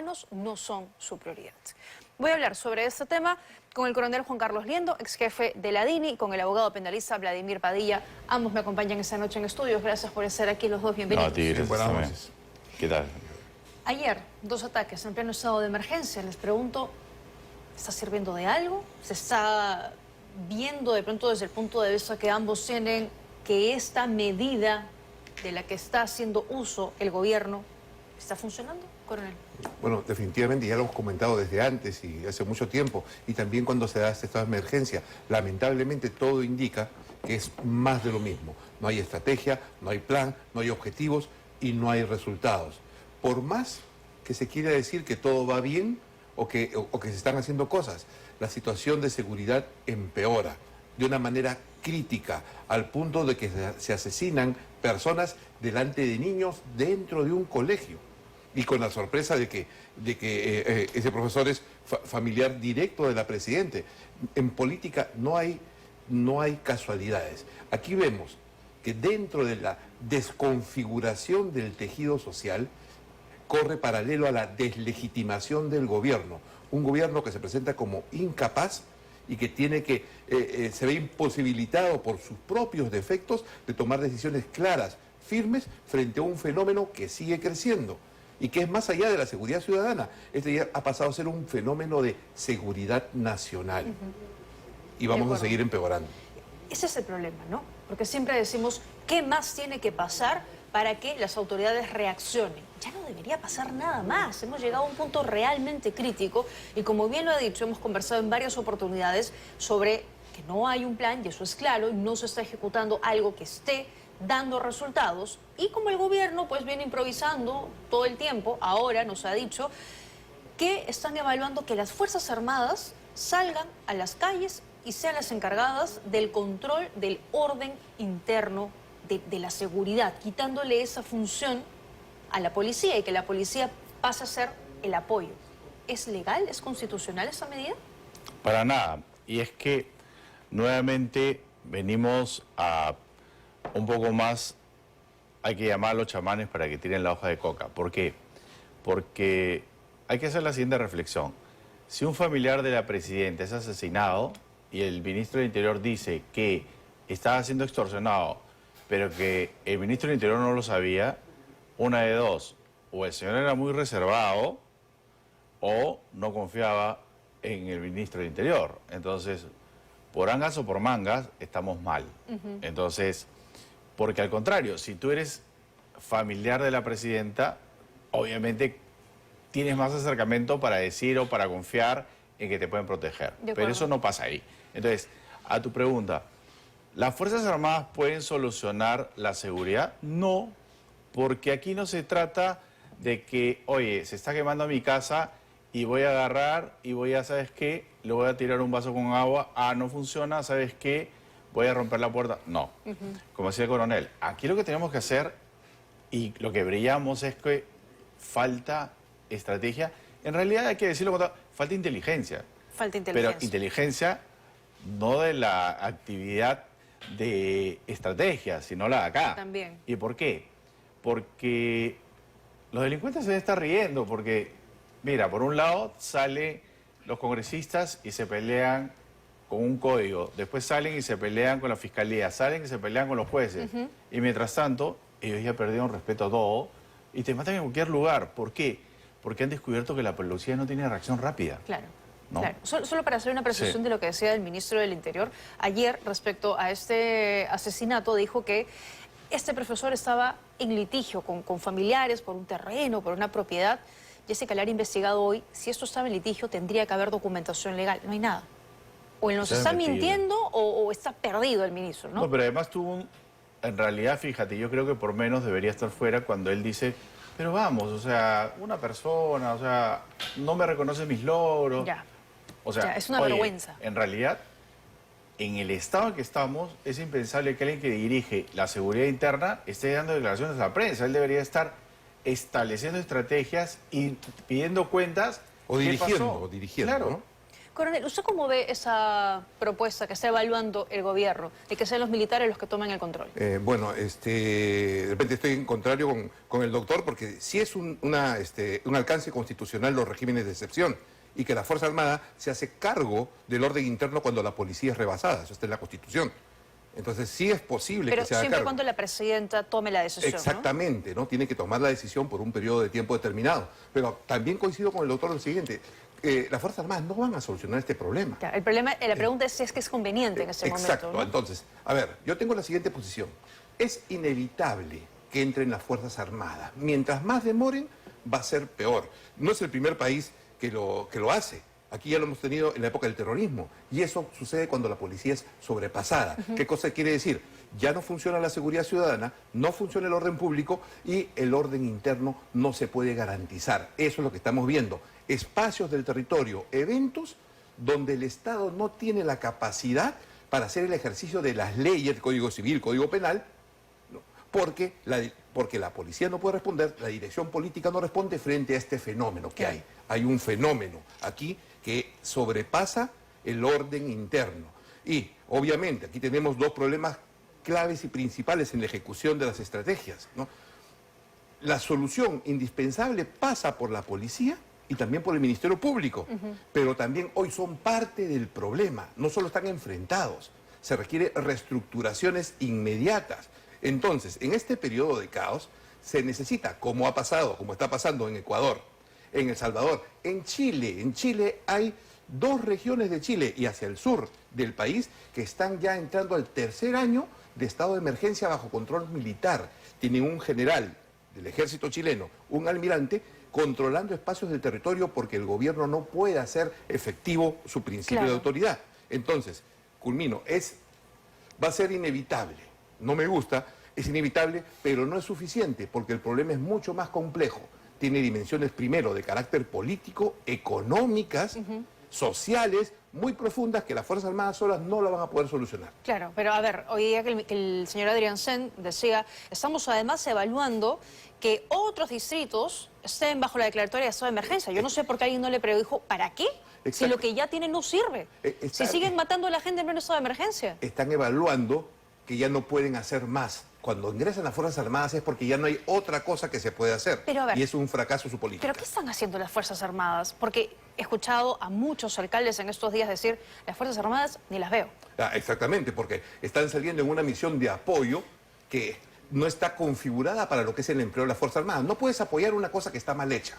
ciudadanos no son su prioridad. Voy a hablar sobre este tema con el coronel Juan Carlos Liendo, ex jefe de la DINI, y con el abogado penalista Vladimir Padilla. Ambos me acompañan esta noche en estudios. Gracias por estar aquí los dos. Bienvenidos. No, a ti, gracias. Buenas noches. ¿Qué tal? Ayer, 2 ataques en pleno estado de emergencia. Les pregunto, ¿está sirviendo de algo? ¿Se está viendo de pronto desde el punto de vista que ambos tienen que esta medida de la que está haciendo uso el gobierno está funcionando, coronel? Bueno, definitivamente ya lo hemos comentado desde antes y hace mucho tiempo, y también cuando se da este estado de emergencia. Lamentablemente todo indica que es más de lo mismo. No hay estrategia, no hay plan, no hay objetivos y no hay resultados. Por más que se quiera decir que todo va bien o que se están haciendo cosas, la situación de seguridad empeora de una manera crítica, al punto de que se asesinan personas delante de niños dentro de un colegio. Y con la sorpresa de que ese profesor es familiar directo de la presidenta. En política no hay casualidades. Aquí vemos que dentro de la desconfiguración del tejido social corre paralelo a la deslegitimación del gobierno. Un gobierno que se presenta como incapaz y que se ve imposibilitado por sus propios defectos de tomar decisiones claras, firmes, frente a un fenómeno que sigue creciendo y que es más allá de la seguridad ciudadana. Este ya ha pasado a ser un fenómeno de seguridad nacional. Y vamos a seguir empeorando. Ese es el problema, ¿no? Porque siempre decimos, ¿qué más tiene que pasar para que las autoridades reaccionen? Ya no debería pasar nada más. Hemos llegado a un punto realmente crítico y, como bien lo ha dicho, hemos conversado en varias oportunidades sobre que no hay un plan, y eso es claro, y no se está ejecutando algo que esté dando resultados. Y como el gobierno pues viene improvisando todo el tiempo, ahora nos ha dicho que están evaluando que las Fuerzas Armadas salgan a las calles y sean las encargadas del control del orden interno de la seguridad, quitándole esa función a la policía y que la policía pase a ser el apoyo. ¿Es legal? ¿Es constitucional esa medida? Para nada. Y es que nuevamente venimos a un poco más, hay que llamar a los chamanes para que tiren la hoja de coca. ¿Por qué? Porque hay que hacer la siguiente reflexión. Si un familiar de la presidenta es asesinado y el ministro del Interior dice que estaba siendo extorsionado, pero que el ministro del Interior no lo sabía, una de dos: o el señor era muy reservado o no confiaba en el ministro del Interior. Entonces, por angas o por mangas, estamos mal. Entonces, porque al contrario, si tú eres familiar de la presidenta, obviamente tienes más acercamiento para decir o para confiar en que te pueden proteger. Pero eso no pasa ahí. Entonces, a tu pregunta, ¿las Fuerzas Armadas pueden solucionar la seguridad? No, porque aquí no se trata de que, oye, se está quemando mi casa y voy a agarrar y voy a, ¿sabes qué? Le voy a tirar un vaso con agua. Ah, no funciona, ¿sabes qué? Voy a romper la puerta. No. Como decía el coronel, aquí lo que tenemos que hacer y lo que brillamos es que falta estrategia. En realidad hay que decirlo, falta inteligencia. Falta inteligencia. Pero inteligencia no de la actividad de estrategia, sino la de acá. También. ¿Y por qué? Porque los delincuentes se están riendo, porque, mira, por un lado salen los congresistas y se pelean con un código, después salen y se pelean con la fiscalía, salen y se pelean con los jueces, y mientras tanto, ellos ya perdieron respeto a todo y te matan en cualquier lugar. ¿Por qué? Porque han descubierto que la policía no tiene reacción rápida. Claro. ¿No? Claro. Solo para hacer una precisión de lo que decía el ministro del Interior, ayer respecto a este asesinato dijo que este profesor estaba en litigio con familiares por un terreno, por una propiedad. Jessica Lara ha investigado hoy, si esto estaba en litigio tendría que haber documentación legal, no hay nada. O él nos está mintiendo o está perdido el ministro, ¿no? No, pero además en realidad, fíjate, yo creo que por menos debería estar fuera cuando él dice, pero vamos, o sea, una persona, o sea, no me reconoce mis logros. Ya. O sea, ya, es una vergüenza. En realidad, en el estado en que estamos, es impensable que alguien que dirige la seguridad interna esté dando declaraciones a la prensa. Él debería estar estableciendo estrategias y pidiendo cuentas. O dirigiendo, Claro. ¿no? Coronel, ¿usted cómo ve esa propuesta que está evaluando el gobierno de que sean los militares los que tomen el control? Bueno, de repente estoy en contrario con el doctor porque sí es un alcance constitucional los regímenes de excepción y que la Fuerza Armada se hace cargo del orden interno cuando la policía es rebasada, eso está en la Constitución. Entonces sí es posible Pero que se haga siempre cargo. cuando la presidenta tome la decisión, Exactamente, ¿no? Tiene que tomar la decisión por un periodo de tiempo determinado. Pero también coincido con el doctor en lo siguiente, las Fuerzas Armadas no van a solucionar este problema. Claro, el problema, la pregunta es si es que es conveniente en ese Exacto, momento, ¿no? Entonces, a ver, yo tengo la siguiente posición. Es inevitable que entren las Fuerzas Armadas. Mientras más demoren, va a ser peor. No es el primer país que lo hace. Aquí ya lo hemos tenido en la época del terrorismo. Y eso sucede cuando la policía es sobrepasada. ¿Qué cosa quiere decir? Ya no funciona la seguridad ciudadana, no funciona el orden público y el orden interno no se puede garantizar. Eso es lo que estamos viendo. Espacios del territorio, eventos donde el Estado no tiene la capacidad para hacer el ejercicio de las leyes, el Código Civil, el Código Penal, ¿no? porque la policía no puede responder, la dirección política no responde frente a este fenómeno que hay. Hay un fenómeno aquí que sobrepasa el orden interno. Y, obviamente, aquí tenemos dos problemas claves y principales en la ejecución de las estrategias, ¿no? La solución indispensable pasa por la policía y también por el Ministerio Público, pero también hoy son parte del problema, no solo están enfrentados, se requiere reestructuraciones inmediatas. Entonces, en este periodo de caos, se necesita, como ha pasado, como está pasando en Ecuador, en El Salvador, en Chile hay 2 regiones de Chile y hacia el sur del país que están ya entrando al tercer año de estado de emergencia bajo control militar. Tienen un general del ejército chileno, un almirante, controlando espacios del territorio porque el gobierno no puede hacer efectivo su principio de autoridad. Entonces, culmino, va a ser inevitable, no me gusta, es inevitable, pero no es suficiente porque el problema es mucho más complejo. Tiene dimensiones primero de carácter político, económicas, sociales, muy profundas que las Fuerzas Armadas solas no la van a poder solucionar. Claro, pero a ver, hoy día que el señor Adrián Sen decía, estamos además evaluando que otros distritos estén bajo la declaratoria de estado de emergencia. Yo no sé por qué alguien no le predijo, ¿para qué? Exacto. Si lo que ya tienen no sirve. Si siguen matando a la gente en pleno estado de emergencia. Están evaluando que ya no pueden hacer más. Cuando ingresan las Fuerzas Armadas es porque ya no hay otra cosa que se puede hacer. Pero a ver, y es un fracaso su política. ¿Pero qué están haciendo las Fuerzas Armadas? Porque he escuchado a muchos alcaldes en estos días decir, las Fuerzas Armadas ni las veo. Exactamente, porque están saliendo en una misión de apoyo que no está configurada para lo que es el empleo de las Fuerzas Armadas. No puedes apoyar una cosa que está mal hecha.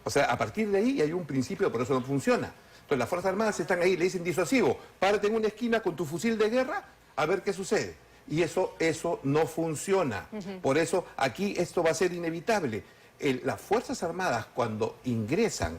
O sea, a partir de ahí hay un principio, por eso no funciona. Entonces las Fuerzas Armadas están ahí, le dicen disuasivo, párate en una esquina con tu fusil de guerra a ver qué sucede. Y eso no funciona. Por eso aquí esto va a ser inevitable. Las Fuerzas Armadas cuando ingresan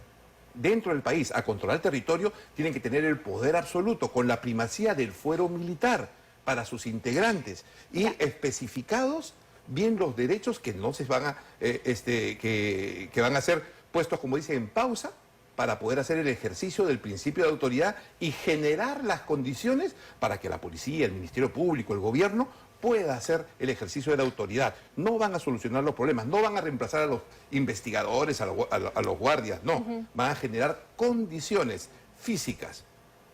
dentro del país a controlar el territorio tienen que tener el poder absoluto con la primacía del fuero militar para sus integrantes y especificados bien los derechos que no se van a que van a ser puestos, como dice, en pausa para poder hacer el ejercicio del principio de autoridad y generar las condiciones para que la policía, el Ministerio Público, el gobierno pueda hacer el ejercicio de la autoridad. No van a solucionar los problemas, no van a reemplazar a los investigadores, a los guardias, no. Van a generar condiciones físicas.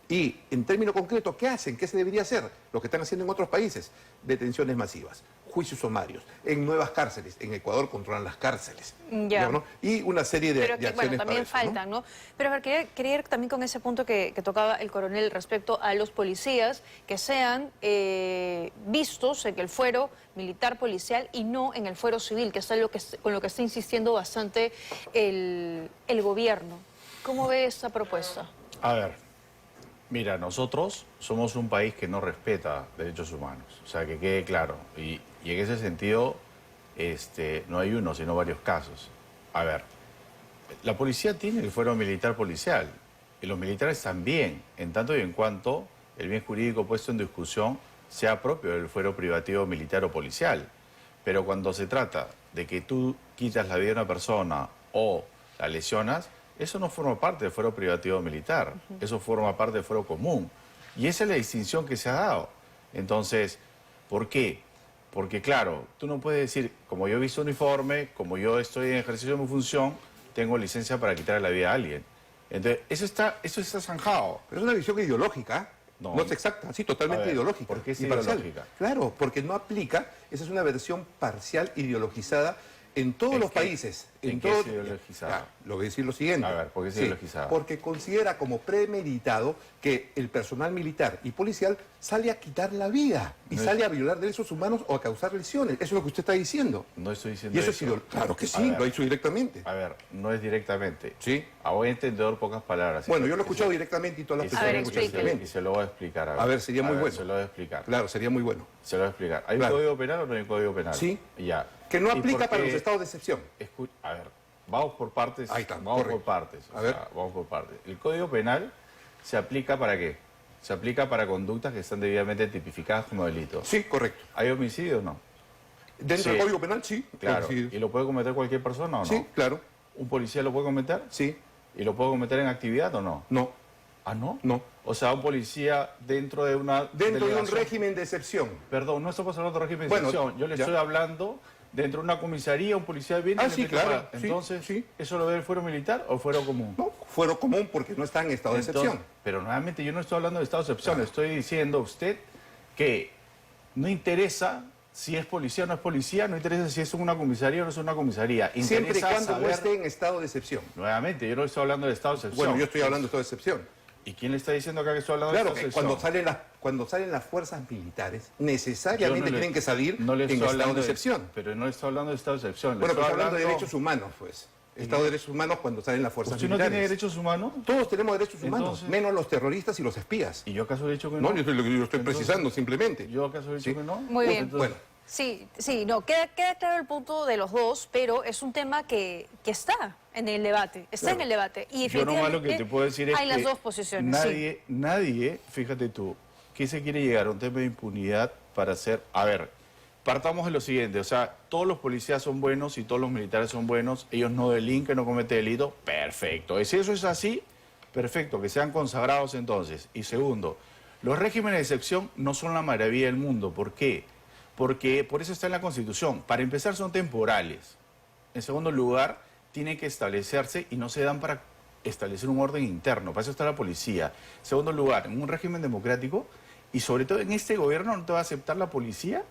Y en términos concretos, ¿qué hacen? ¿Qué se debería hacer? Lo que están haciendo en otros países. Detenciones masivas, juicios sumarios, en nuevas cárceles. En Ecuador controlan las cárceles. ¿No? Y una serie de acciones bueno, también para eso, faltan, ¿no? Pero a ver, quería ir también con ese punto que tocaba el coronel respecto a los policías que sean vistos en el fuero militar policial y no en el fuero civil, que es algo con lo que está insistiendo bastante el gobierno. ¿Cómo ve esa propuesta? A ver. Mira, nosotros somos un país que no respeta derechos humanos, o sea, que quede claro. Y en ese sentido, no hay uno, sino varios casos. A ver, la policía tiene el fuero militar policial, y los militares también, en tanto y en cuanto el bien jurídico puesto en discusión sea propio del fuero privativo militar o policial. Pero cuando se trata de que tú quitas la vida de una persona o la lesionas, eso no forma parte del fuero privativo militar, eso forma parte del fuero común. Y esa es la distinción que se ha dado. Entonces, ¿por qué? Porque, claro, tú no puedes decir, como yo he visto uniforme, como yo estoy en ejercicio de mi función, tengo licencia para quitarle la vida a alguien. Entonces, eso está zanjado. Pero es una visión ideológica. No es exacta, sí, totalmente ideológica. ¿Por qué es y parcial. ideológica? Claro, porque no aplica, esa es una versión parcial ideologizada en todos los países. ¿En qué es ideologizada? Lo voy a decir lo siguiente. A ver, ¿por qué es ideologizada? Porque considera como premeditado que el personal militar y policial sale a quitar la vida y sale a violar derechos humanos o a causar lesiones. Eso es lo que usted está diciendo. No estoy diciendo Y eso eso. es claro que sí, lo ha dicho directamente. A ver, no es directamente. Sí. A buen entendedor, pocas palabras. Bueno, yo lo he escuchado directamente y todas las personas lo han escuchado directamente. Y se lo voy a explicar. A ver, sería muy bueno. Se lo voy a explicar. Claro, sería muy bueno. Se lo voy a explicar. ¿Hay un código penal o no hay un código penal? Sí. Ya. Que no ¿Y aplica por para qué? los estados de excepción. A ver, vamos por partes. Ahí está, vamos correcto. por partes. A ver. Vamos por partes. El Código Penal se aplica ¿para qué? Se aplica para conductas que están debidamente tipificadas como delitos. Sí, correcto. ¿Hay homicidio o no? Dentro del Código Penal, sí. Claro. Sí, ¿Y lo puede cometer cualquier persona o no? sí, claro. ¿Un policía lo puede cometer? Sí. ¿Y lo puede cometer en actividad o no? No. ¿Ah, no? No. O sea, un policía dentro de una Dentro de un delegación- régimen de excepción. Perdón, no estamos hablando de régimen de Bueno, excepción. Yo le ya. estoy hablando dentro de una comisaría, un policía viene... y le Sí, mete claro. para- Sí, Entonces, sí. ¿eso lo ve el fuero militar o fuero común? No, fuero común porque no está en estado de Entonces, excepción. pero nuevamente yo no estoy hablando de estado de excepción, Claro. estoy diciendo a usted que no interesa si es policía o no es policía, no interesa si es una comisaría o no es una comisaría. Siempre y Interesa cuando no saber- esté en estado de excepción. Nuevamente, yo no estoy hablando de estado de excepción. Bueno, yo estoy hablando de estado de excepción. ¿Y quién le está diciendo acá que estoy hablando Claro de que estado de excepción? cuando salen las fuerzas militares, Yo necesariamente no le- tienen que salir no le en estoy estado hablando de excepción. Pero no estoy hablando de estado de excepción. le Bueno, pero estoy hablando de derechos humanos, pues. Estado de derechos humanos cuando salen las fuerzas ¿Usted no militares. tiene derechos humanos? Todos tenemos derechos humanos, Entonces- menos los terroristas y los espías. ¿Y yo acaso he dicho que No, no? yo estoy Entonces, precisando simplemente. ¿Yo acaso he dicho Sí. que no? Muy bien. Entonces- Bueno, Sí, sí, no, queda claro el punto de los dos, pero es un tema que está en el debate, está Claro. en el debate. Y Yo nomás lo que efectivamente te puedo decir es hay que las dos posiciones. sí. nadie, fíjate tú, que se quiere llegar a un tema de impunidad para hacer... A ver, partamos de lo siguiente, o sea, todos los policías son buenos y todos los militares son buenos, ellos no delinquen, no cometen delito, perfecto. Y si eso es así, perfecto, que sean consagrados entonces. Y segundo, los regímenes de excepción no son la maravilla del mundo. ¿Por qué? Porque por eso está en la Constitución. Para empezar, son temporales. En segundo lugar, tiene que establecerse y no se dan para establecer un orden interno. Para eso está la policía. En segundo lugar, en un régimen democrático y sobre todo en este gobierno no te va a aceptar la policía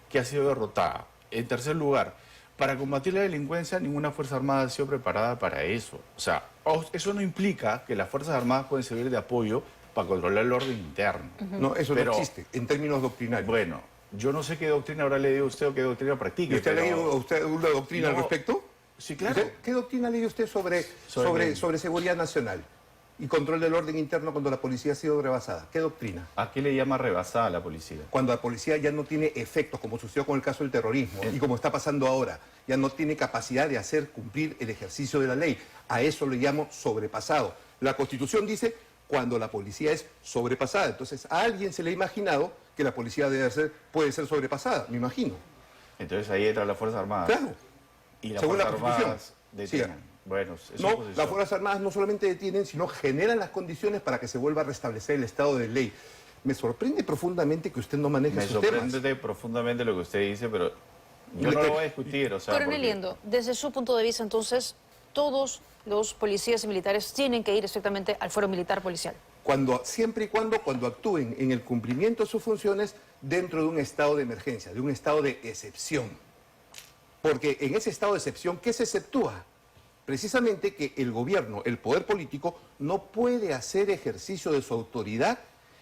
que ha sido derrotada. En tercer lugar, para combatir la delincuencia ninguna Fuerza Armada ha sido preparada para eso. O sea, eso no implica que las Fuerzas Armadas pueden servir de apoyo para controlar el orden interno. no, eso Pero- no existe en términos doctrinarios. Bueno, yo no sé qué doctrina habrá leído usted o qué doctrina practica. ¿Y usted ha leído usted una doctrina al No. respecto? Sí, claro. ¿Qué doctrina leyó usted ¿Sobre sobre seguridad nacional y control del orden interno cuando la policía ha sido rebasada? ¿Qué doctrina? ¿A qué le llama rebasada la policía? Cuando la policía ya no tiene efectos, como sucedió con el caso del terrorismo y como está pasando ahora, ya no tiene capacidad de hacer cumplir el ejercicio de la ley. A eso le llamo sobrepasado. La Constitución dice cuando la policía es sobrepasada. Entonces, a alguien se le ha imaginado que la policía puede ser sobrepasada, me imagino. Entonces ahí entra la Fuerza Armada. Claro. Y las Según la Fuerzas Constitución. Armadas detienen. Bueno, es su No, posición. las Fuerzas Armadas no solamente detienen, sino generan las condiciones para que se vuelva a restablecer el Estado de ley. Me sorprende profundamente que usted no maneje Me esos temas. sorprende profundamente lo que usted dice, pero yo no lo voy a discutir. O sea, Coronel porque- Liendo, desde su punto de vista, entonces, todos los policías y militares tienen que ir exactamente al fuero militar policial. Siempre y cuando actúen en el cumplimiento de sus funciones dentro de un estado de emergencia, de un estado de excepción. Porque en ese estado de excepción, ¿qué se exceptúa? Precisamente que el gobierno, el poder político, no puede hacer ejercicio de su autoridad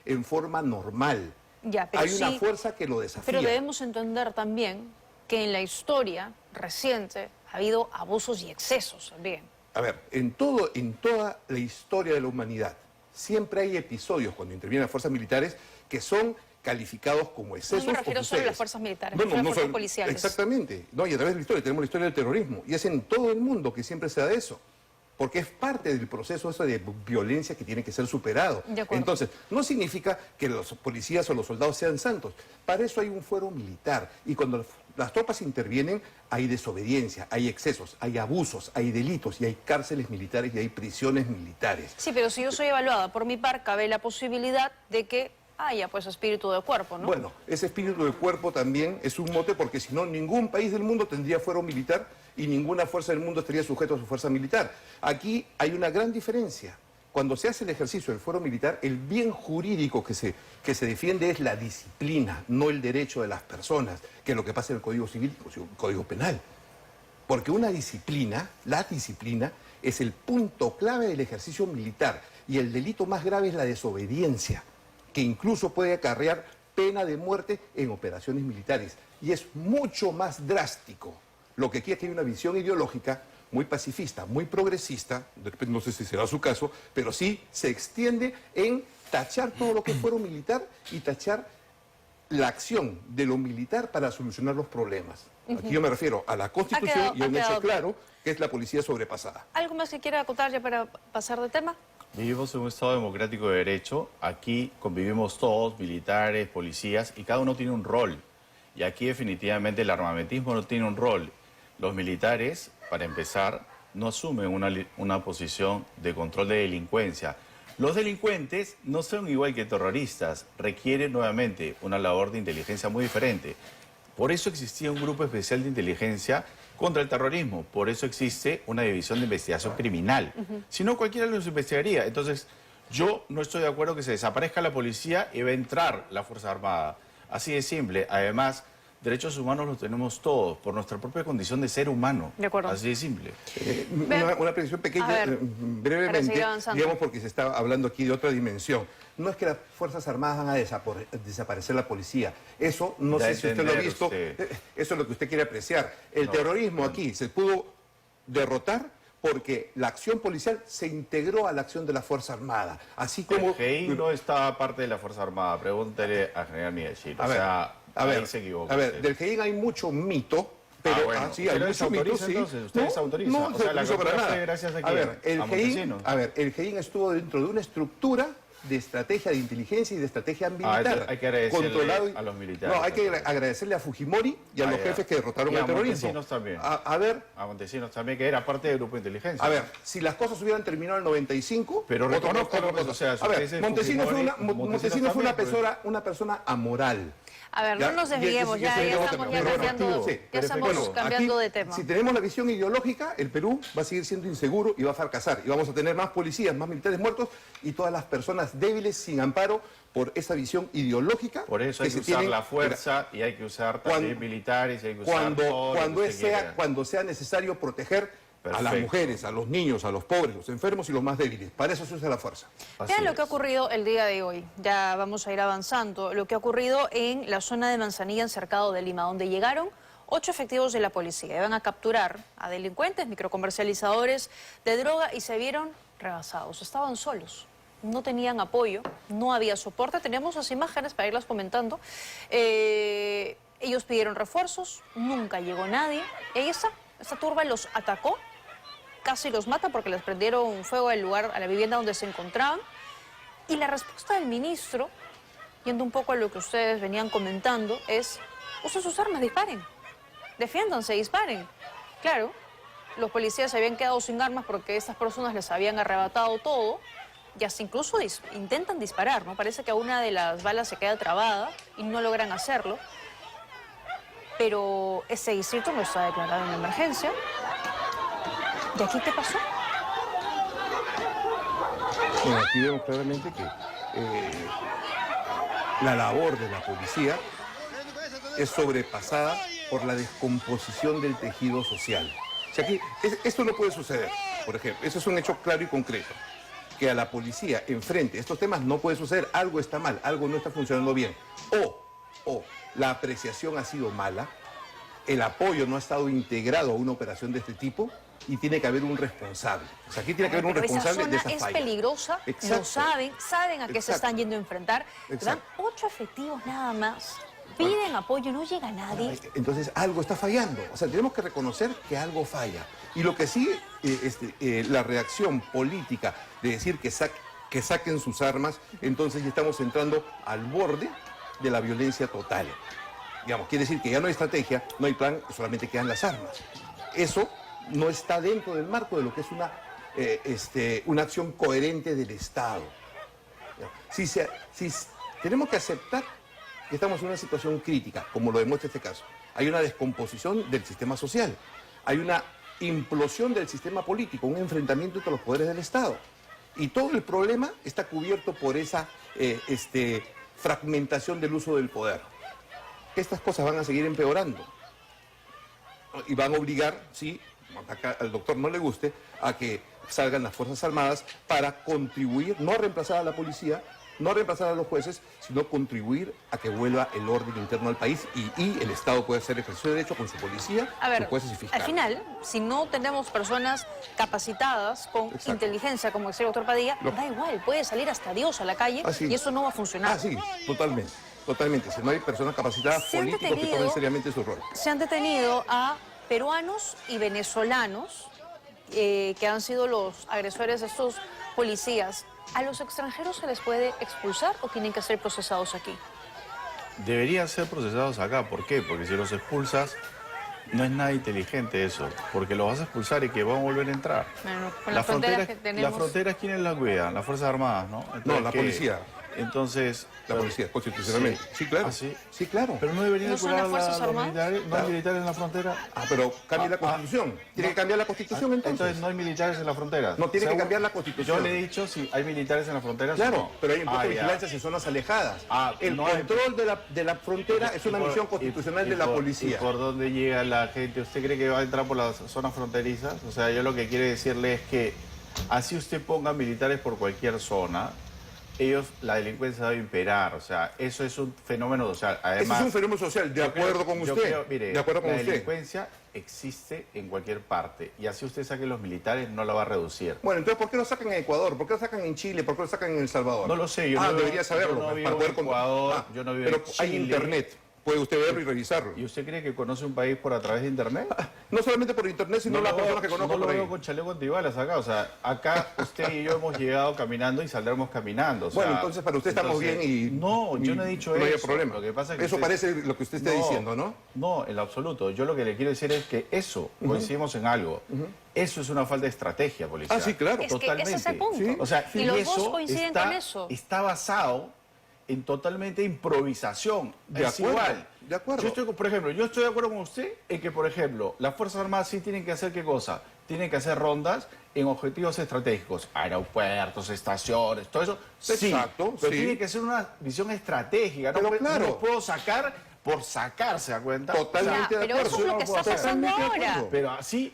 en forma normal. Ya, pero Hay una sí- fuerza que lo desafía. Pero debemos entender también que en la historia reciente ha habido abusos y excesos también. A ver, en toda la historia de la humanidad, siempre hay episodios cuando intervienen las fuerzas militares que son calificados como excesos. No me refiero o solo a las sucesos. fuerzas militares, me refiero a las fuerzas policiales. Exactamente. No, y a través de la historia tenemos la historia del terrorismo. Y es en todo el mundo que siempre se da eso. Porque es parte del proceso eso de violencia que tiene que ser superado. De acuerdo. Entonces, no significa que los policías o los soldados sean santos. Para eso hay un fuero militar. Y cuando las tropas intervienen, hay desobediencia, hay excesos, hay abusos, hay delitos, y hay cárceles militares y hay prisiones militares. Sí, pero si yo soy evaluada por mi par, cabe la posibilidad de que haya pues espíritu de cuerpo, ¿no? Bueno, ese espíritu de cuerpo también es un mote porque si no, ningún país del mundo tendría fuero militar y ninguna fuerza del mundo estaría sujeto a su fuerza militar. Aquí hay una gran diferencia. cuando se hace el ejercicio del fuero militar, el bien jurídico que se defiende es la disciplina, no el derecho de las personas, que es lo que pasa en el Código Civil y el Código Penal. Porque una disciplina, la disciplina, es el punto clave del ejercicio militar. Y el delito más grave es la desobediencia, que incluso puede acarrear pena de muerte en operaciones militares. Y es mucho más drástico. Lo que aquí es que hay una visión ideológica muy pacifista, muy progresista, no sé si será su caso, pero sí se extiende en tachar todo lo que es fuero militar y tachar la acción de lo militar para solucionar los problemas. Aquí yo me refiero a la Constitución y a un hecho claro, que es la policía sobrepasada. ¿Algo más que quiera acotar ya para pasar de tema? Vivimos en un Estado democrático de derecho. Aquí convivimos todos, militares, policías, y cada uno tiene un rol. Y aquí definitivamente el armamentismo no tiene un rol. Los militares, para empezar, no asumen una posición de control de delincuencia. Los delincuentes no son igual que terroristas, requieren nuevamente una labor de inteligencia muy diferente. Por eso existía un grupo especial de inteligencia contra el terrorismo, por eso existe una división de investigación criminal. Si no, cualquiera los investigaría. Entonces, yo no estoy de acuerdo que se desaparezca la policía y va a entrar la Fuerza Armada. Así de simple. Además, derechos humanos los tenemos todos, por nuestra propia condición de ser humano. De acuerdo. Así de simple. Una precisión pequeña, brevemente, digamos, porque se está hablando aquí de otra dimensión. No es que las Fuerzas Armadas van a desaparecer la policía. Eso, no sé si usted lo ha visto, eso es lo que usted quiere apreciar. El terrorismo aquí se pudo derrotar porque la acción policial se integró a la acción de la Fuerza Armada. Así como... El GEI no estaba parte de la Fuerza Armada. Pregúntele a general Miyashiro. A ver, del GEI hay mucho mito, pero sí, hay mucho mito, sí. ¿Ustedes autorizan? No, o sea, la para nada. fue gracias a quién? A ver, el ¿A GEI estuvo dentro de una estructura de estrategia de inteligencia y de estrategia militar. Hay que agradecerle a los militares. No, hay que agradecerle a Fujimori y a los jefes que derrotaron el terrorismo. A Montesinos también. A Montesinos también, que era parte del grupo de inteligencia. A ver, si las cosas hubieran terminado en el 95... Pero reconozco lo que... O sea, a ver, Montesinos fue una persona amoral. A ver, no nos desviemos, ya estamos cambiando de tema. Si tenemos la visión ideológica, el Perú va a seguir siendo inseguro y va a fracasar. Y vamos a tener más policías, más militares muertos y todas las personas débiles sin amparo por esa visión ideológica. Por eso hay que usar la fuerza y hay que usar también militares y hay que usar cuando sea necesario proteger a las mujeres, a los niños, a los pobres, los enfermos y los más débiles. Para eso se usa la fuerza. Vean lo que ha ocurrido el día de hoy. Ya vamos a ir avanzando. Lo que ha ocurrido en la zona de Manzanilla, en Cercado de Lima, donde llegaron 8 efectivos de la policía. Iban a capturar a delincuentes, microcomercializadores de droga y se vieron rebasados. Estaban solos. No tenían apoyo, no había soporte. Teníamos las imágenes para irlas comentando. Ellos pidieron refuerzos, nunca llegó nadie. Y esta turba los atacó. Casi los mata porque les prendieron fuego al lugar, a la vivienda donde se encontraban. Y la respuesta del ministro, yendo un poco a lo que ustedes venían comentando, es: usen sus armas, disparen. Defiéndanse, disparen. Claro, los policías se habían quedado sin armas porque estas personas les habían arrebatado todo. Y hasta incluso intentan disparar, ¿no? Parece que una de las balas se queda trabada y no logran hacerlo. Pero ese distrito no está declarado en emergencia. ¿Y aquí qué pasó? Bueno, aquí vemos claramente que la labor de la policía es sobrepasada por la descomposición del tejido social. O sea, aquí, esto no puede suceder, por ejemplo. Eso es un hecho claro y concreto. Que a la policía enfrente estos temas no puede suceder. Algo está mal, algo no está funcionando bien. O la apreciación ha sido mala, el apoyo no ha estado integrado a una operación de este tipo y tiene que haber un responsable. O sea, aquí tiene que haber un responsable de esa falla. Esa zona es peligrosa, Exacto. lo saben a qué se están yendo a enfrentar. Dan 8 efectivos nada más, piden apoyo, no llega nadie. Entonces algo está fallando. O sea, tenemos que reconocer que algo falla. Y lo que sí, la reacción política de decir que saquen sus armas, entonces ya estamos entrando al borde de la violencia total. Digamos, quiere decir que ya no hay estrategia, no hay plan, solamente quedan las armas. Eso no está dentro del marco de lo que es una acción coherente del Estado. Si tenemos que aceptar que estamos en una situación crítica, como lo demuestra este caso. Hay una descomposición del sistema social, hay una implosión del sistema político, un enfrentamiento entre los poderes del Estado. Y todo el problema está cubierto por esa fragmentación del uso del poder. Estas cosas van a seguir empeorando y van a obligar, sí, acá al doctor no le guste, a que salgan las Fuerzas Armadas para contribuir, no a reemplazar a la policía, no a reemplazar a los jueces, sino contribuir a que vuelva el orden interno al país y el Estado puede hacer ejercicio de derecho con su policía, sus jueces y fiscales. Al final, si no tenemos personas capacitadas con inteligencia, como decía el doctor Padilla, da igual, puede salir hasta Dios a la calle y eso no va a funcionar. Ah, sí, totalmente. Totalmente. Si no hay personas capacitadas, políticos que tomen seriamente su rol. Se han detenido a peruanos y venezolanos que han sido los agresores de estos policías. ¿A los extranjeros se les puede expulsar o tienen que ser procesados aquí? Deberían ser procesados acá. ¿Por qué? Porque si los expulsas, no es nada inteligente eso. Porque los vas a expulsar y que van a volver a entrar. Bueno, con las fronteras que tenemos... Las fronteras, ¿quiénes las cuidan? Las Fuerzas Armadas, ¿no? Entonces, no, la policía. Entonces... La policía, constitucionalmente. Sí, claro. ¿Ah, sí? Sí, claro. Pero no deberían ¿No son las Fuerzas Armadas? Militares, ¿no hay militares en la frontera? Ah, pero cambia la Constitución. Tiene que cambiar la Constitución entonces. Entonces no hay militares en la frontera. No, tiene que cambiar la Constitución. Yo le he dicho si hay militares en la frontera. Claro, no. pero hay impuestos de vigilancia en zonas alejadas. El no control de la frontera es una misión constitucional de la policía. ¿Y por dónde llega la gente? ¿Usted cree que va a entrar por las zonas fronterizas? O sea, yo lo que quiero decirle es que así usted ponga militares por cualquier zona, la delincuencia va a imperar, o sea, eso es un fenómeno social. Además, eso es un fenómeno social, de acuerdo con usted. Mire, la delincuencia existe en cualquier parte y así usted saque los militares no la va a reducir. Bueno, entonces, ¿por qué lo sacan en Ecuador? ¿Por qué lo sacan en Chile? ¿Por qué lo sacan en El Salvador? No lo sé, yo debería saberlo. Yo no vivo en Ecuador, yo no vivo en Chile. Pero hay internet. Puede usted verlo y revisarlo. ¿Y usted cree que conoce un país por a través de internet? No solamente por internet, sino las personas que conozco por ahí. No lo veo con chaleco antibalas acá. O sea, acá usted y yo hemos llegado caminando y saldremos caminando. O sea, bueno, entonces para usted estamos bien y... No, yo no he dicho eso. No hay problema. Lo que pasa es que eso parece lo que usted está diciendo, ¿no? No, en lo absoluto. Yo lo que le quiero decir es que eso, coincidimos en algo. Eso es una falta de estrategia policial. Ah, sí, claro. Es que ese es el punto. ¿Sí? O sea, y los dos coinciden con eso. Está basado en totalmente improvisación. De acuerdo. Yo estoy, por ejemplo, yo estoy de acuerdo con usted en que, por ejemplo, las Fuerzas Armadas sí tienen que hacer ¿qué cosa? Tienen que hacer rondas en objetivos estratégicos, aeropuertos, estaciones, todo eso. Exacto, pero tiene que ser una visión estratégica. Pero no lo puedo sacar por sacar, ¿se da cuenta? Totalmente de acuerdo. Pero eso es lo que está pasando ahora. Pero así...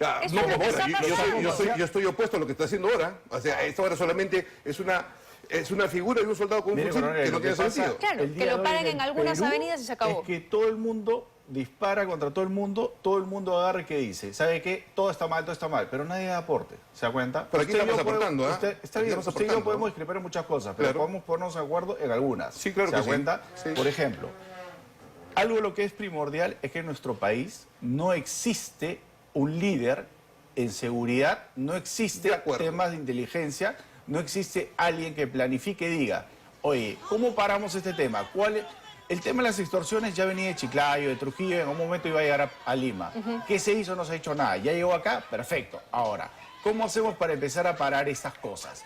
Yo estoy opuesto a lo que está haciendo ahora. O sea, esto ahora solamente es una figura de un soldado con un fusil que no tiene sentido. Claro, que lo paren en algunas avenidas y se acabó. Es que todo el mundo dispara contra todo el mundo agarra y ¿qué dice? ¿Sabe qué? Todo está mal, pero nadie da aporte, ¿se da cuenta? Pero aquí estamos aportando, ¿eh? Está bien, usted y yo podemos discrepar en muchas cosas, pero podemos ponernos de acuerdo en algunas. Sí, claro ¿se da que cuenta? Sí. Por ejemplo, algo lo que es primordial es que en nuestro país no existe un líder en seguridad, no existe temas de inteligencia, no existe alguien que planifique y diga, oye, ¿cómo paramos este tema? El tema de las extorsiones ya venía de Chiclayo, de Trujillo, en algún momento iba a llegar a Lima. ¿Qué se hizo? No se ha hecho nada. ¿Ya llegó acá? Perfecto. Ahora, ¿cómo hacemos para empezar a parar estas cosas?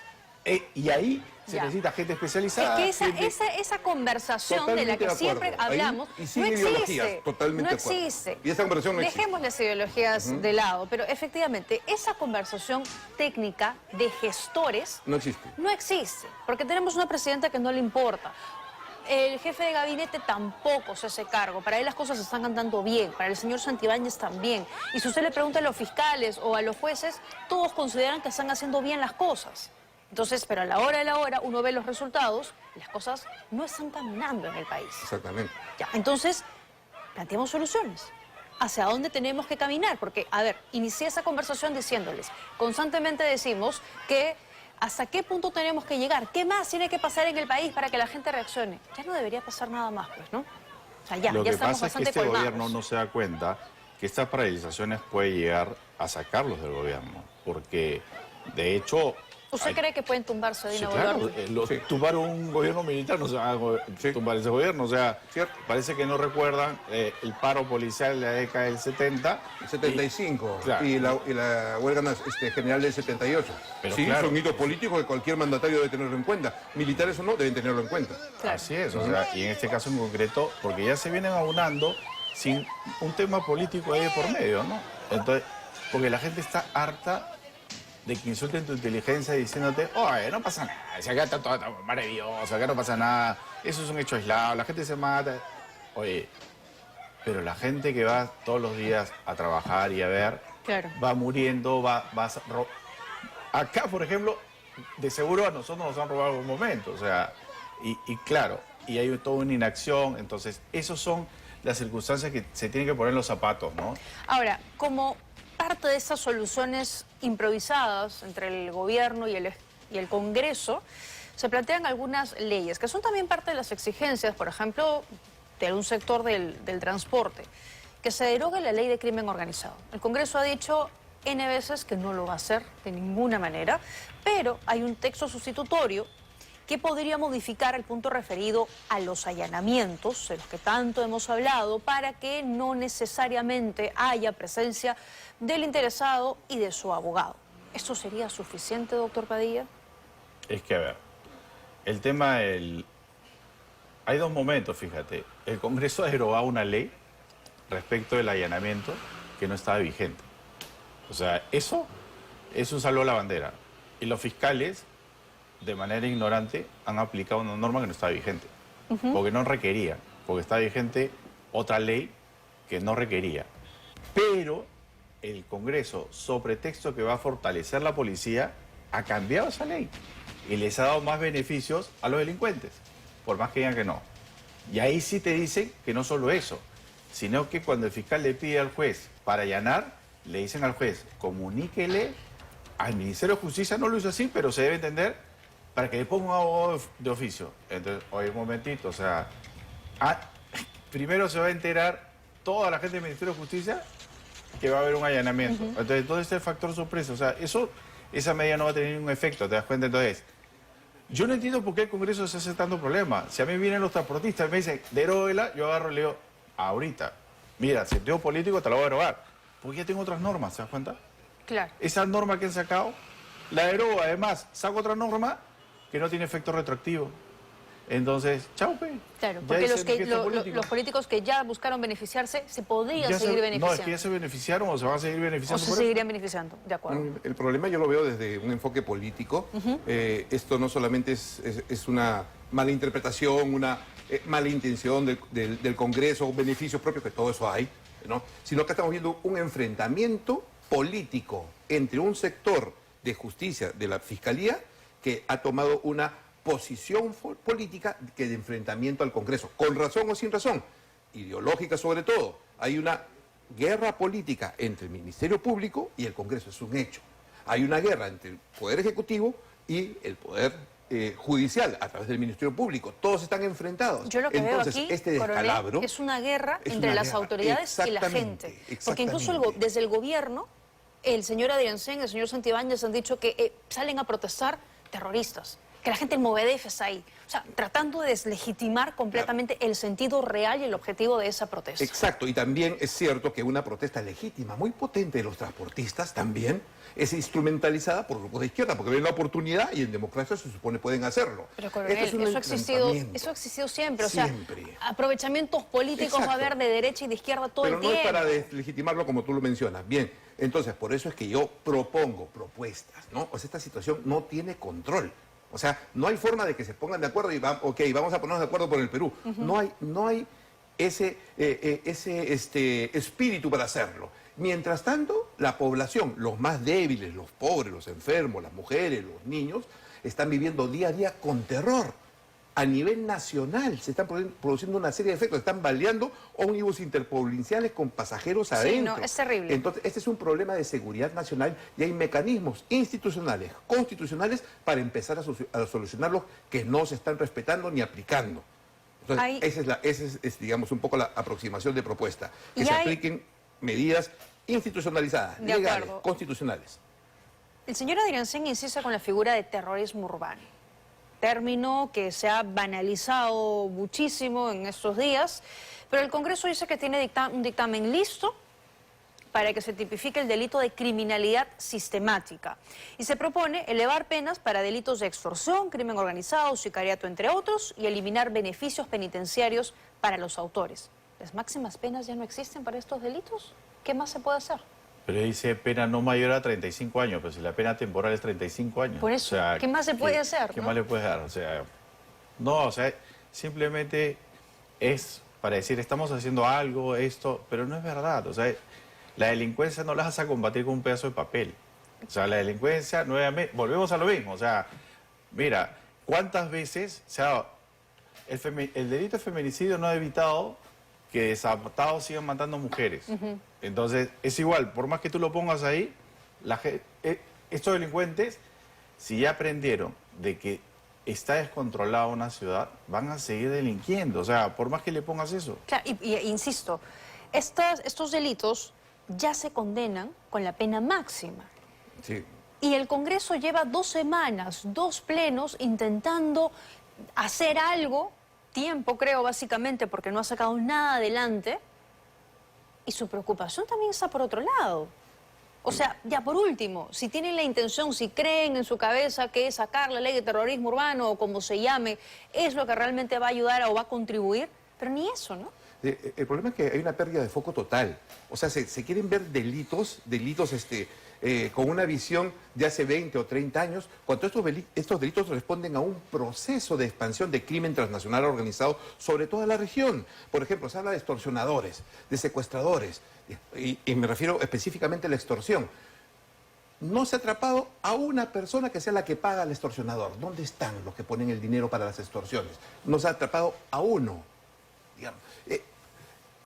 Y ahí se necesita gente especializada. Es que esa conversación de la que siempre hablamos no existe. Totalmente no existe. Y esa conversación no existe. Dejemos las ideologías de lado, pero efectivamente esa conversación técnica de gestores no existe. No existe, porque tenemos una presidenta que no le importa. El jefe de gabinete tampoco se hace cargo. Para él las cosas están andando bien, para el señor Santibáñez también. Y si usted le pregunta a los fiscales o a los jueces, todos consideran que están haciendo bien las cosas. Entonces, pero a la hora de la hora uno ve los resultados y las cosas no están caminando en el país. Exactamente. Ya, entonces, planteamos soluciones. ¿Hacia dónde tenemos que caminar? Porque, a ver, inicié esa conversación diciéndoles, constantemente decimos que ¿hasta qué punto tenemos que llegar? ¿Qué más tiene que pasar en el país para que la gente reaccione? Ya no debería pasar nada más, pues, ¿no? O sea, ya estamos bastante colmados. Lo que pasa es que este gobierno no se da cuenta que estas paralizaciones pueden llegar a sacarlos del gobierno. Porque, de hecho... ¿Usted cree que pueden tumbarse de claro, tumbar un gobierno militar, no se va a tumbar ese gobierno. O sea, parece que no recuerdan el paro policial de la década del 70. El 75. Y la huelga general del 78. Pero son hitos políticos que cualquier mandatario debe tenerlo en cuenta. Militares o no, deben tenerlo en cuenta. Claro. Así es, o sea, y en este caso en concreto, porque ya se vienen aunando sin un tema político ahí de por medio, ¿no? Entonces, porque la gente está harta de que insulten tu inteligencia diciéndote, oye, no pasa nada, si acá está todo maravilloso, acá no pasa nada, eso es un hecho aislado, la gente se mata. Oye, pero la gente que va todos los días a trabajar y a ver, Claro. va muriendo, acá, por ejemplo, de seguro a nosotros nos han robado en algún momento, o sea, y claro, y hay toda una inacción, entonces, esas son las circunstancias que se tienen que poner en los zapatos, ¿no? Ahora, como parte de esas soluciones improvisadas entre el gobierno y el Congreso, se plantean algunas leyes que son también parte de las exigencias, por ejemplo, de un sector del transporte, que se derogue la ley de crimen organizado. El Congreso ha dicho N veces que no lo va a hacer de ninguna manera, pero hay un texto sustitutorio que podría modificar el punto referido a los allanamientos, de los que tanto hemos hablado, para que no necesariamente haya presencia del interesado y de su abogado. ¿Esto sería suficiente, doctor Padilla? Es que, a ver, el tema del... Hay dos momentos, fíjate. El Congreso ha derogado una ley respecto del allanamiento que no estaba vigente. O sea, eso salvó la bandera. Y los fiscales, de manera ignorante, han aplicado una norma que no estaba vigente. Porque no requería, porque estaba vigente otra ley que no requería. Pero el Congreso, sobre pretexto que va a fortalecer la policía, ha cambiado esa ley y les ha dado más beneficios a los delincuentes, por más que digan que no. Y ahí sí te dicen que no solo eso, sino que cuando el fiscal le pide al juez para allanar, le dicen al juez, comuníquele al Ministerio de Justicia, no lo hizo así, pero se debe entender, para que le ponga un abogado de oficio. Entonces, oye, un momentito, o sea, primero se va a enterar toda la gente del Ministerio de Justicia que va a haber un allanamiento. Entonces, todo este factor sorpresa, o sea, esa medida no va a tener ningún efecto, ¿te das cuenta? Entonces, yo no entiendo por qué el Congreso se hace tanto problema. Si a mí vienen los transportistas y me dicen, deróguela, yo agarro y le digo, ahorita, mira, sentido político te la voy a derogar, porque ya tengo otras normas, ¿te das cuenta? Claro. Esa norma que han sacado, la derogo, además, saco otra norma que no tiene efecto retroactivo. Entonces, chau, pe. Claro, Ya porque hice los políticos que ya buscaron beneficiarse se podrían seguir beneficiando. No, es que ya se beneficiaron o se van a seguir beneficiando. O se seguirían beneficiando, de acuerdo. El problema yo lo veo desde un enfoque político. Esto no solamente es una mala interpretación, una mala intención del Congreso, beneficios propios, que todo eso hay, ¿no? Sino que estamos viendo un enfrentamiento político entre un sector de justicia de la Fiscalía que ha tomado una posición política que de enfrentamiento al Congreso, con razón o sin razón, ideológica sobre todo. Hay una guerra política entre el Ministerio Público y el Congreso, es un hecho. Hay una guerra entre el Poder Ejecutivo y el Poder Judicial a través del Ministerio Público. Todos están enfrentados. Yo lo que Entonces, veo aquí, este descalabro, coronel, es una guerra es entre una las guerra. autoridades y la gente. Porque incluso desde el gobierno, el señor Adriancén, el señor Santibáñez han dicho que salen a protestar terroristas, que la gente en Movadef está ahí. O sea, tratando de deslegitimar completamente el sentido real y el objetivo de esa protesta. Exacto, y también es cierto que una protesta legítima, muy potente de los transportistas también, es instrumentalizada por grupos de izquierda, porque ven la oportunidad y en democracia se supone pueden hacerlo. Pero, coronel, Esto es un eso ha existido siempre. O sea, Siempre. aprovechamientos políticos va a haber de derecha y de izquierda todo Pero el no tiempo. es para deslegitimarlo como tú lo mencionas. Bien, entonces por eso es que yo propongo propuestas, ¿no? O sea, esta situación no tiene control. O sea, no hay forma de que se pongan de acuerdo y vamos a ponernos de acuerdo por el Perú. No hay ese espíritu para hacerlo. Mientras tanto, la población, los más débiles, los pobres, los enfermos, las mujeres, los niños, están viviendo día a día con terror. A nivel nacional se están produciendo una serie de efectos. Están baleando ómnibus interprovinciales con pasajeros adentro. Sí, no, es terrible. Entonces, este es un problema de seguridad nacional y hay mecanismos institucionales, constitucionales, para empezar a solucionarlos que no se están respetando ni aplicando. Entonces, esa es, digamos, un poco la aproximación de propuesta. Que se apliquen medidas institucionalizadas, legales, constitucionales. El señor Adriancén insiste con la figura de terrorismo urbano, término que se ha banalizado muchísimo en estos días, pero el Congreso dice que tiene un dictamen listo para que se tipifique el delito de criminalidad sistemática y se propone elevar penas para delitos de extorsión, crimen organizado, sicariato, entre otros, y eliminar beneficios penitenciarios para los autores. ¿Las máximas penas ya no existen para estos delitos? ¿Qué más se puede hacer? Pero dice pena no mayor a 35 años, pero si la pena temporal es 35 años. Por eso, ¿qué más se puede hacer? ¿Qué ¿no? más le puedes dar? O sea, no, o sea, simplemente es para decir, estamos haciendo algo, esto, pero no es verdad. O sea, la delincuencia no la vas a combatir con un pedazo de papel. O sea, la delincuencia, nuevamente, volvemos a lo mismo. O sea, mira, ¿cuántas veces el delito de feminicidio no ha evitado que desadaptados sigan matando mujeres? Entonces, es igual, por más que tú lo pongas ahí, estos delincuentes, si ya aprendieron de que está descontrolada una ciudad, van a seguir delinquiendo. O sea, por más que le pongas eso. Claro, y insisto, estos delitos ya se condenan con la pena máxima. Sí. Y el Congreso lleva 2 semanas, 2 plenos, intentando hacer algo, tiempo creo básicamente, porque no ha sacado nada adelante, y su preocupación también está por otro lado. O sea, ya por último, si tienen la intención, si creen en su cabeza que sacar la ley de terrorismo urbano o como se llame, es lo que realmente va a ayudar o va a contribuir, pero ni eso, ¿no? El problema es que hay una pérdida de foco total. O sea, se quieren ver delitos con una visión de hace 20 o 30 años, cuando estos delitos responden a un proceso de expansión de crimen transnacional organizado sobre toda la región. Por ejemplo, se habla de extorsionadores, de secuestradores, y me refiero específicamente a la extorsión. No se ha atrapado a una persona que sea la que paga al extorsionador. ¿Dónde están los que ponen el dinero para las extorsiones? No se ha atrapado a uno. Digamos.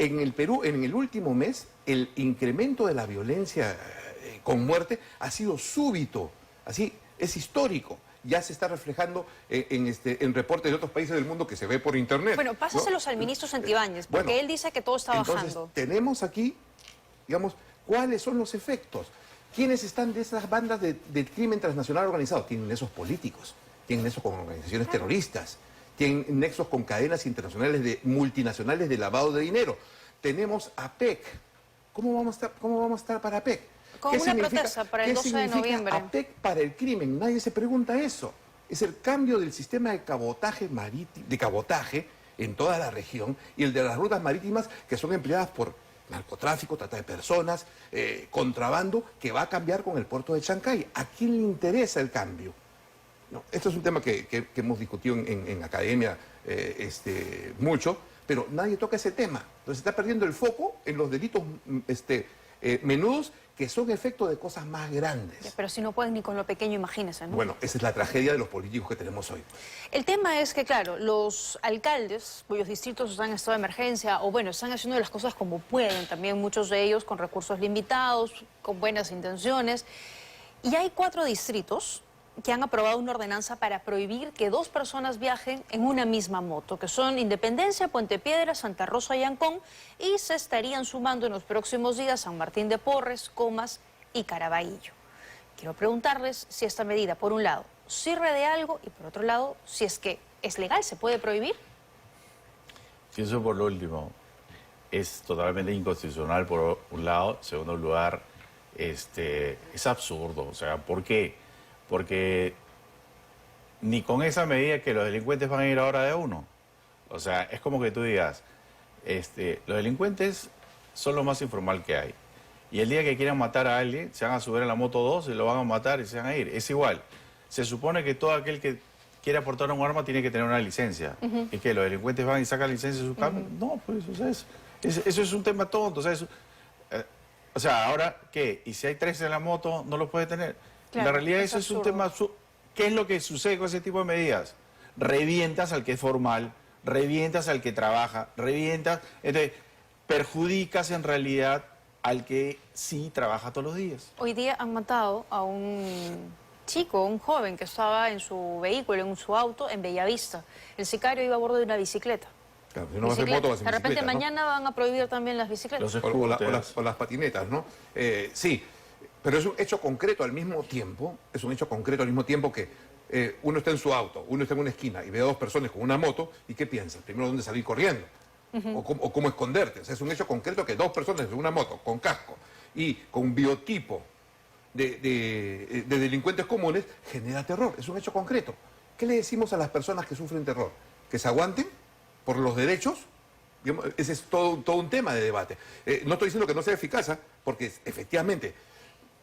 En el Perú, en el último mes, el incremento de la violencia con muerte ha sido súbito, así es histórico. Ya se está reflejando en reportes de otros países del mundo que se ve por internet. Bueno, pásaselos, ¿no?, al ministro Santibáñez, porque bueno, él dice que todo está bajando. Entonces, tenemos aquí, digamos, cuáles son los efectos. ¿Quiénes están de esas bandas del crimen transnacional organizado? Tienen nexos políticos, tienen nexos con organizaciones terroristas, tienen nexos con cadenas internacionales multinacionales de lavado de dinero. Tenemos a APEC. ¿Cómo vamos a estar para APEC? Con una protesta para el 12 de noviembre. APEC para el crimen? Nadie se pregunta eso. Es el cambio del sistema de cabotaje en toda la región y el de las rutas marítimas que son empleadas por narcotráfico, trata de personas, contrabando, que va a cambiar con el puerto de Chancay. ¿A quién le interesa el cambio? No, esto es un tema que hemos discutido en academia mucho, pero nadie toca ese tema. Entonces se está perdiendo el foco en los delitos menudos que son efecto de cosas más grandes. Pero si no pueden ni con lo pequeño, imagínense, ¿no? Bueno, esa es la tragedia de los políticos que tenemos hoy. El tema es que, claro, los alcaldes cuyos distritos están en estado de emergencia, o bueno, están haciendo las cosas como pueden, también muchos de ellos con recursos limitados, con buenas intenciones, y hay 4 distritos que han aprobado una ordenanza para prohibir que 2 personas viajen en una misma moto, que son Independencia, Puente Piedra, Santa Rosa y Ancón, y se estarían sumando en los próximos días San Martín de Porres, Comas y Caraballo. Quiero preguntarles si esta medida, por un lado, sirve de algo y por otro lado, si es que es legal, ¿se puede prohibir? Pienso por lo último, es totalmente inconstitucional por un lado, en segundo lugar, es absurdo. O sea, ¿por qué? Porque ni con esa medida que los delincuentes van a ir ahora de uno. O sea, es como que tú digas, los delincuentes son lo más informal que hay. Y el día que quieran matar a alguien, se van a subir a la moto 2 y lo van a matar y se van a ir. Es igual. Se supone que todo aquel que quiera portar un arma tiene que tener una licencia. ¿Y que los delincuentes van y sacan licencia de su carro? No, pues o sea, eso es un tema tonto. O sea, ¿ahora qué? ¿Y si hay 3 en la moto, no lo puede tener? Claro, la realidad eso es un tema... ¿Qué es lo que sucede con ese tipo de medidas? Revientas al que es formal, revientas al que trabaja, revientas... Entonces, perjudicas en realidad al que sí trabaja todos los días. Hoy día han matado a un chico, un joven que estaba en su vehículo, en su auto, en Bellavista. El sicario iba a bordo de una bicicleta. Claro, si no va a hacer moto, va a hacer de repente bicicleta, ¿no? mañana van a prohibir también las bicicletas. O las patinetas, ¿no? Sí, pero es un hecho concreto al mismo tiempo, que uno está en su auto, uno está en una esquina y ve a 2 personas con una moto, ¿y qué piensas? Primero, ¿dónde salir corriendo? O cómo esconderte. O sea, es un hecho concreto que 2 personas en una moto, con casco y con biotipo de delincuentes comunes, genera terror. Es un hecho concreto. ¿Qué le decimos a las personas que sufren terror? ¿Que se aguanten por los derechos Digamos, ese es todo un tema de debate. No estoy diciendo que no sea eficaz, ¿ah? Porque efectivamente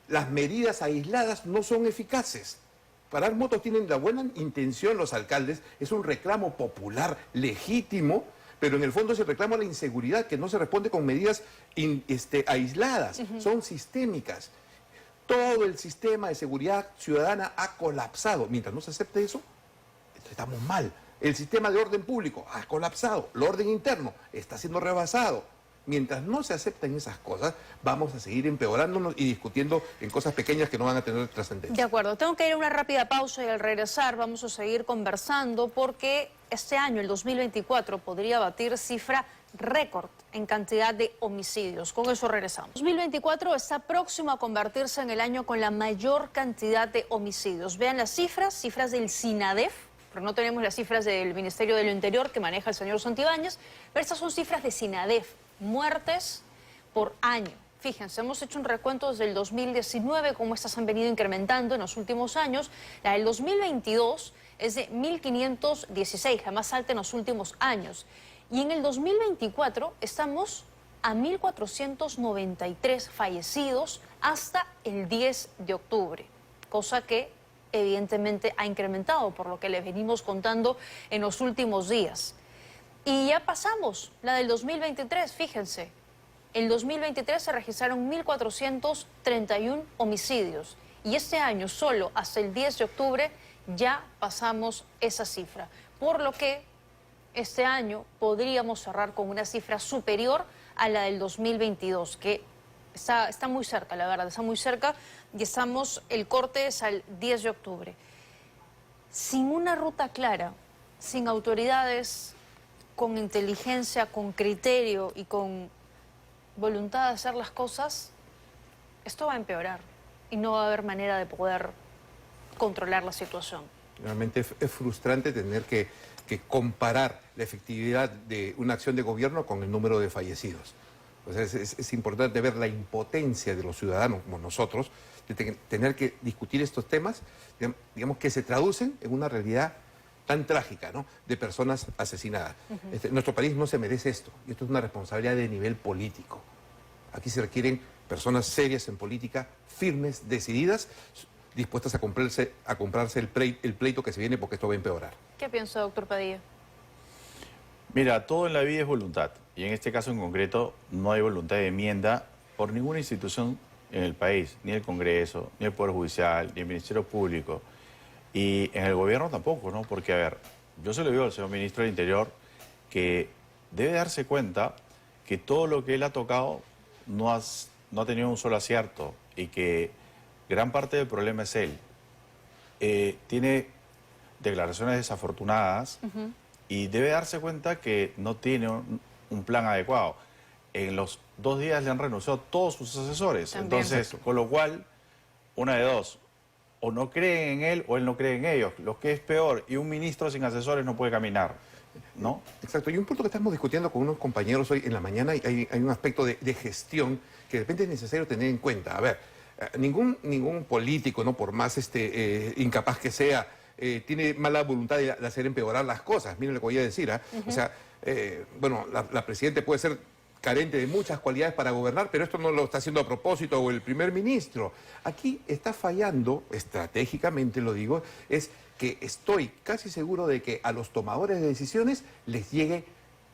las medidas aisladas no son eficaces. Parar motos tienen la buena intención los alcaldes, es un reclamo popular legítimo, pero en el fondo es el reclamo a la inseguridad que no se responde con medidas aisladas, son sistémicas. Todo el sistema de seguridad ciudadana ha colapsado. Mientras no se acepte eso, estamos mal. El sistema de orden público ha colapsado. El orden interno está siendo rebasado. Mientras no se acepten esas cosas, vamos a seguir empeorándonos y discutiendo en cosas pequeñas que no van a tener trascendencia. De acuerdo. Tengo que ir a una rápida pausa y al regresar vamos a seguir conversando porque este año, el 2024, podría batir cifra récord en cantidad de homicidios. Con eso regresamos. 2024 está próximo a convertirse en el año con la mayor cantidad de homicidios. Vean las cifras del SINADEF, pero no tenemos las cifras del Ministerio del Interior que maneja el señor Santibáñez, pero estas son cifras de SINADEF, muertes por año. Fíjense, hemos hecho un recuento desde el 2019, cómo estas han venido incrementando en los últimos años. La del 2022 es de 1.516, la más alta en los últimos años. Y en el 2024 estamos a 1.493 fallecidos hasta el 10 de octubre, cosa que evidentemente ha incrementado por lo que les venimos contando en los últimos días. Y ya pasamos la del 2023, fíjense. En 2023 se registraron 1.431 homicidios y este año, solo hasta el 10 de octubre, ya pasamos esa cifra. Por lo que este año podríamos cerrar con una cifra superior a la del 2022, que está muy cerca, la verdad, está muy cerca, y el corte es al 10 de octubre. Sin una ruta clara, sin autoridades con inteligencia, con criterio y con voluntad de hacer las cosas, esto va a empeorar y no va a haber manera de poder controlar la situación. Realmente es frustrante tener que comparar la efectividad de una acción de gobierno con el número de fallecidos. O sea, es importante ver la impotencia de los ciudadanos como nosotros, de tener que discutir estos temas, digamos, que se traducen en una realidad tan trágica, ¿no?, de personas asesinadas. Nuestro país no se merece esto, y esto es una responsabilidad de nivel político. Aquí se requieren personas serias en política, firmes, decididas, dispuestas a comprarse el pleito que se viene, porque esto va a empeorar. ¿Qué piensa, doctor Padilla? Mira, todo en la vida es voluntad, y en este caso en concreto no hay voluntad de enmienda por ninguna institución en el país, ni el Congreso, ni el Poder Judicial, ni el Ministerio Público. Y en el gobierno tampoco, ¿no? Porque, a ver, yo se lo digo al señor ministro del Interior que debe darse cuenta que todo lo que él ha tocado no ha tenido un solo acierto y que gran parte del problema es él. Tiene declaraciones desafortunadas y debe darse cuenta que no tiene un plan adecuado. En los 2 días le han renunciado todos sus asesores. También. Entonces, con lo cual, una de dos. O no creen en él o él no cree en ellos. Lo que es peor, y un ministro sin asesores no puede caminar, ¿no? Exacto. Y un punto que estamos discutiendo con unos compañeros hoy en la mañana, hay un aspecto de gestión que de repente es necesario tener en cuenta. A ver, ningún político, ¿no?, por más incapaz que sea, tiene mala voluntad de hacer empeorar las cosas. Miren lo que voy a decir, ¿ah? O sea, bueno, la presidenta puede ser carente de muchas cualidades para gobernar, pero esto no lo está haciendo a propósito, o el primer ministro. Aquí está fallando, estratégicamente lo digo, es que estoy casi seguro de que a los tomadores de decisiones les llegue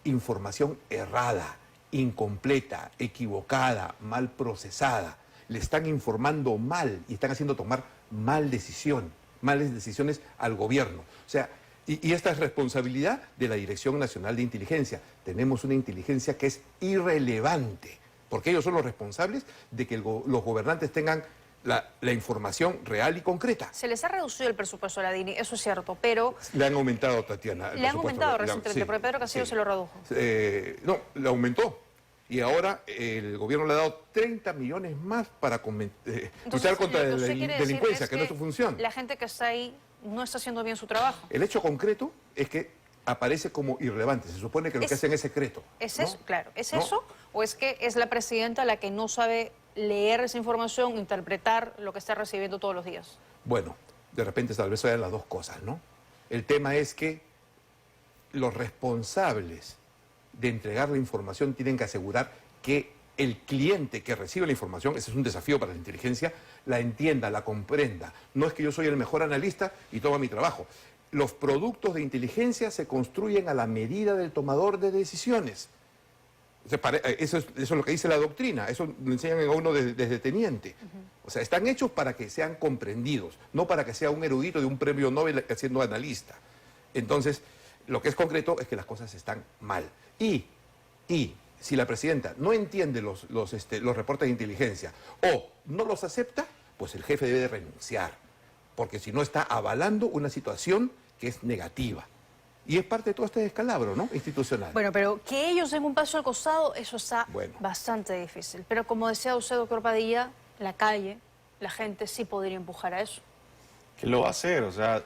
información errada, incompleta, equivocada, mal procesada. Le están informando mal y están haciendo tomar malas decisiones al gobierno. O sea, y esta es responsabilidad de la Dirección Nacional de Inteligencia. Tenemos una inteligencia que es irrelevante, porque ellos son los responsables de que los gobernantes tengan la información real y concreta. Se les ha reducido el presupuesto a la DINI, eso es cierto, pero... Le han aumentado, Tatiana. Le han aumentado recientemente, sí, porque Pedro Castillo se lo redujo. No, le aumentó. Y ahora el gobierno le ha dado 30 millones más para luchar contra la delincuencia, que no es su función. La gente que está ahí no está haciendo bien su trabajo. El hecho concreto es que aparece como irrelevante. Se supone que lo que hacen es secreto. ¿Es ¿no? eso? Claro. ¿Es ¿No? eso? ¿O es que es la presidenta la que no sabe leer esa información, interpretar lo que está recibiendo todos los días? Bueno, de repente tal vez sean las dos cosas, ¿no? El tema es que los responsables de entregar la información tienen que asegurar que el cliente que recibe la información, ese es un desafío para la inteligencia, la entienda, la comprenda. No es que yo soy el mejor analista y toma mi trabajo. Los productos de inteligencia se construyen a la medida del tomador de decisiones. O sea, eso es lo que dice la doctrina, eso lo enseñan a uno desde teniente. O sea, están hechos para que sean comprendidos, no para que sea un erudito de un premio Nobel siendo analista. Entonces, lo que es concreto es que las cosas están mal. Y si la presidenta no entiende los reportes de inteligencia o no los acepta, pues el jefe debe de renunciar, porque si no está avalando una situación que es negativa. Y es parte de todo este descalabro, ¿no?, institucional. Bueno, pero que ellos den un paso al costado, eso está bastante difícil. Pero como decía usted, doctor Padilla, la calle, la gente sí podría empujar a eso. ¿Qué lo va a hacer? O sea,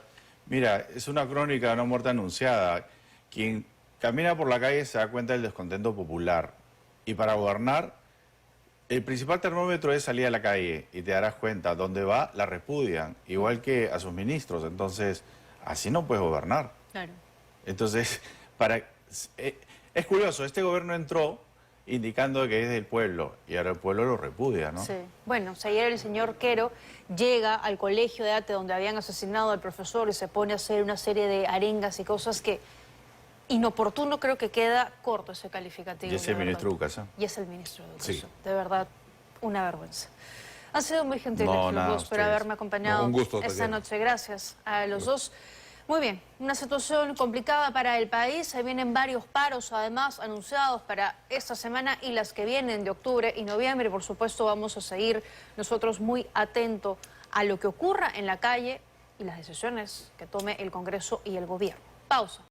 mira, es una crónica de una muerte anunciada. Quien camina por la calle se da cuenta del descontento popular. Y para gobernar, el principal termómetro es salir a la calle y te darás cuenta, donde va, la repudian, igual que a sus ministros. Entonces, así no puedes gobernar. Claro. Entonces, es curioso, este gobierno entró indicando que es del pueblo y ahora el pueblo lo repudia, ¿no? Sí. Bueno, o sea, ayer el señor Quero llega al colegio de arte donde habían asesinado al profesor y se pone a hacer una serie de arengas y cosas que inoportuno, creo que queda corto ese calificativo. Y es el ministro de Educación. Y es el ministro de Educación. Sí. De verdad, una vergüenza. Han sido muy gentiles los dos por ustedes. haberme acompañado un gusto, esta Tatiana. noche. Gracias a los dos. Muy bien, una situación complicada para el país. Se vienen varios paros, además, anunciados para esta semana y las que vienen de octubre y noviembre. Y, por supuesto, vamos a seguir nosotros muy atentos a lo que ocurra en la calle y las decisiones que tome el Congreso y el Gobierno. Pausa.